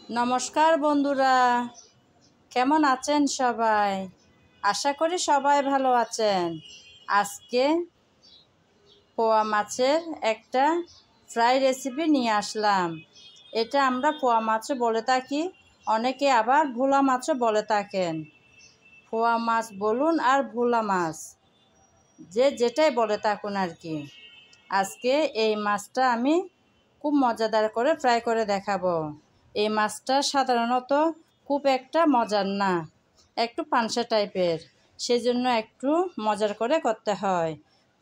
নমস্কার বন্ধুরা, কেমন আছেন সবাই? আশা করি সবাই ভালো আছেন। আজকে পোয়া মাছের একটা ফ্রাই রেসিপি নিয়ে আসলাম। এটা আমরা পোয়া মাছও বলে থাকি, অনেকে আবার ভোলা মাছও বলে থাকেন। পোয়া মাছ বলুন আর ভোলা মাছ, যে যেটাই বলে থাকুন আর কি। আজকে এই মাছটা আমি খুব মজাদার করে ফ্রাই করে দেখাবো। এই মাছটা সাধারণত খুব একটা মজার না, একটু পানসা টাইপের, সেজন্য একটু মজার করে করতে হয়।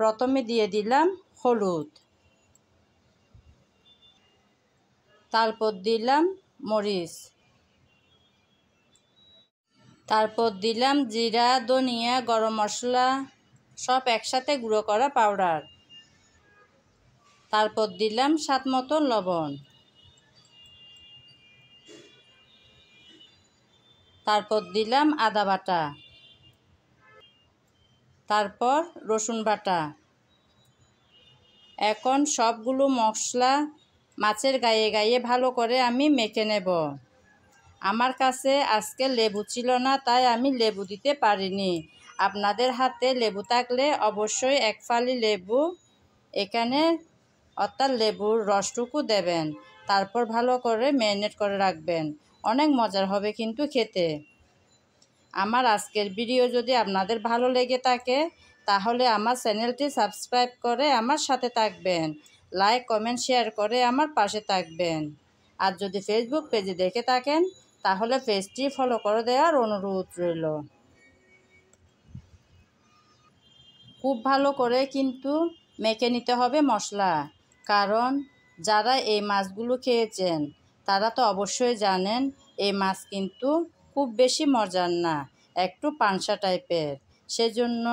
প্রথমে দিয়ে দিলাম হলুদ, তারপর দিলাম মরিচ, তারপর দিলাম জিরা, ধনিয়া, গরম মশলা সব একসাথে গুঁড়ো করা পাউডার, তারপর দিলাম স্বাদ মতো লবণ, তারপর দিলাম আদা বাটা, তারপর রসুন বাটা। এখন সবগুলো মশলা মাছের গায়ে গায়ে ভালো করে আমি মেখে নেব। আমার কাছে আজকে লেবু ছিল না, তাই আমি লেবু দিতে পারিনি। আপনাদের হাতে লেবু থাকলে অবশ্যই এক ফালি লেবু এখানে অর্থাৎ লেবুর রসটুকু দেবেন। তারপর ভালো করে ম্যারিনেট করে রাখবেন। অনেক মজার হবে কিন্তু খেতে। আমার আজকের ভিডিও যদি আপনাদের ভালো লেগে থাকে তাহলে আমার চ্যানেলটি সাবস্ক্রাইব করে আমার সাথে থাকবেন, লাইক কমেন্ট শেয়ার করে আমার পাশে থাকবেন। আর যদি ফেসবুক পেজে দেখে থাকেন তাহলে পেজটি ফলো করে দেওয়ার অনুরোধ রইল। খুব ভালো করে কিন্তু মেখে নিতে হবে মশলা, কারণ যারা এই মাছগুলো খেয়েছেন তারা তো অবশ্যই জানেন এই মাছ কিন্তু খুব বেশি মজার না, একটু পানসা টাইপের। সেজন্য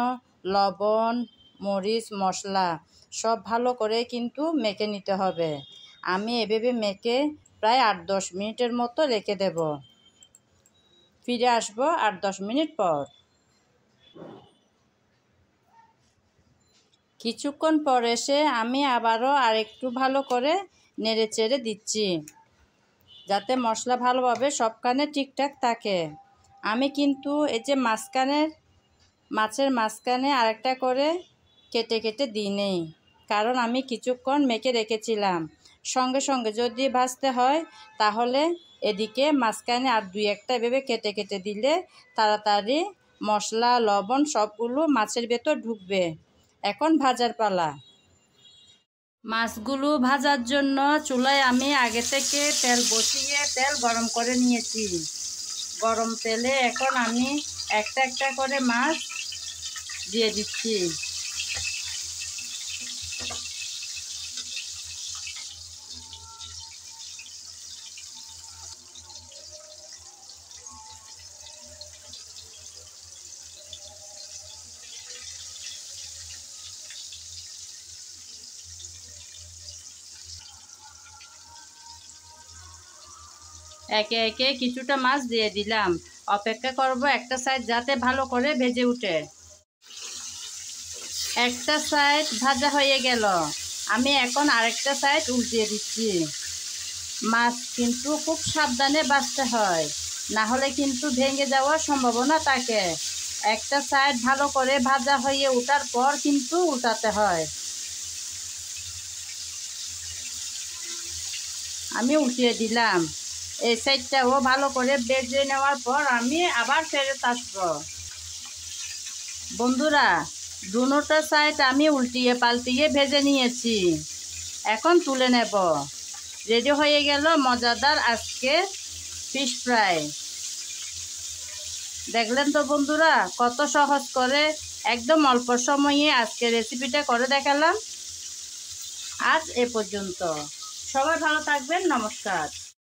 লবণ, মরিচ, মশলা সব ভালো করে কিন্তু মেখে নিতে হবে। আমি এভাবে মেখে প্রায় 8-10 মিনিটের মতো রেখে দেব। ফিরে আসবো 8-10 মিনিট পর। কিছুক্ষণ পর এসে আমি আবারও আরেকটু ভালো করে নেড়ে চেড়ে দিচ্ছি, যাতে মশলা ভালোভাবে সবখানে ঠিকঠাক থাকে। আমি কিন্তু এই যে মাছের মাঝখানে আরেকটা করে কেটে কেটে দিই নেই, কারণ আমি কিছুক্ষণ মেখে রেখেছিলাম। সঙ্গে সঙ্গে যদি ভাজতে হয় তাহলে এদিকে মাঝখানে আর 2-1টা এভাবে কেটে কেটে দিলে তাড়াতাড়ি মশলা, লবণ সবগুলো মাছের ভেতর ঢুকবে। এখন ভাজার পালা। মাছগুলো ভাজার জন্য চুলায় আমি আগে থেকে তেল বসিয়ে তেল গরম করে নিয়েছি। গরম তেলে এখন আমি একটা একটা করে মাছ দিয়ে দিচ্ছি। একে একে কিছুটা মাছ দিয়ে দিলাম। অপেক্ষা করব একটা সাইড যাতে ভালো করে ভেজে উঠে। একটা সাইড ভাজা হয়ে গেল, আমি এখন আরেকটা সাইড উল্টিয়ে দিচ্ছি। মাছ কিন্তু খুব সাবধানে ভাজতে হয়, না হলে কিন্তু ভেঙে যাওয়ার সম্ভাবনা থাকে। একটা সাইড ভালো করে ভাজা হয়ে ওঠার পর কিন্তু উল্টাতে হয়। আমি উল্টিয়ে দিলাম। এই সাইডটাও ভালো করে ভেজে নেওয়ার পর আমি আবার ফেরত আসবো। বন্ধুরা, দুটোটা সাইড আমি উল্টিয়ে পাল্টিয়ে ভেজে নিয়েছি, এখন তুলে নেব। রেডি হয়ে গেল মজাদার আজকে ফিশ ফ্রাই। দেখলেন তো বন্ধুরা, কত সহজ করে একদম অল্প সময়ে আজকে রেসিপিটা করে দেখালাম। আজ এ পর্যন্ত। সবাই ভালো থাকবেন। নমস্কার।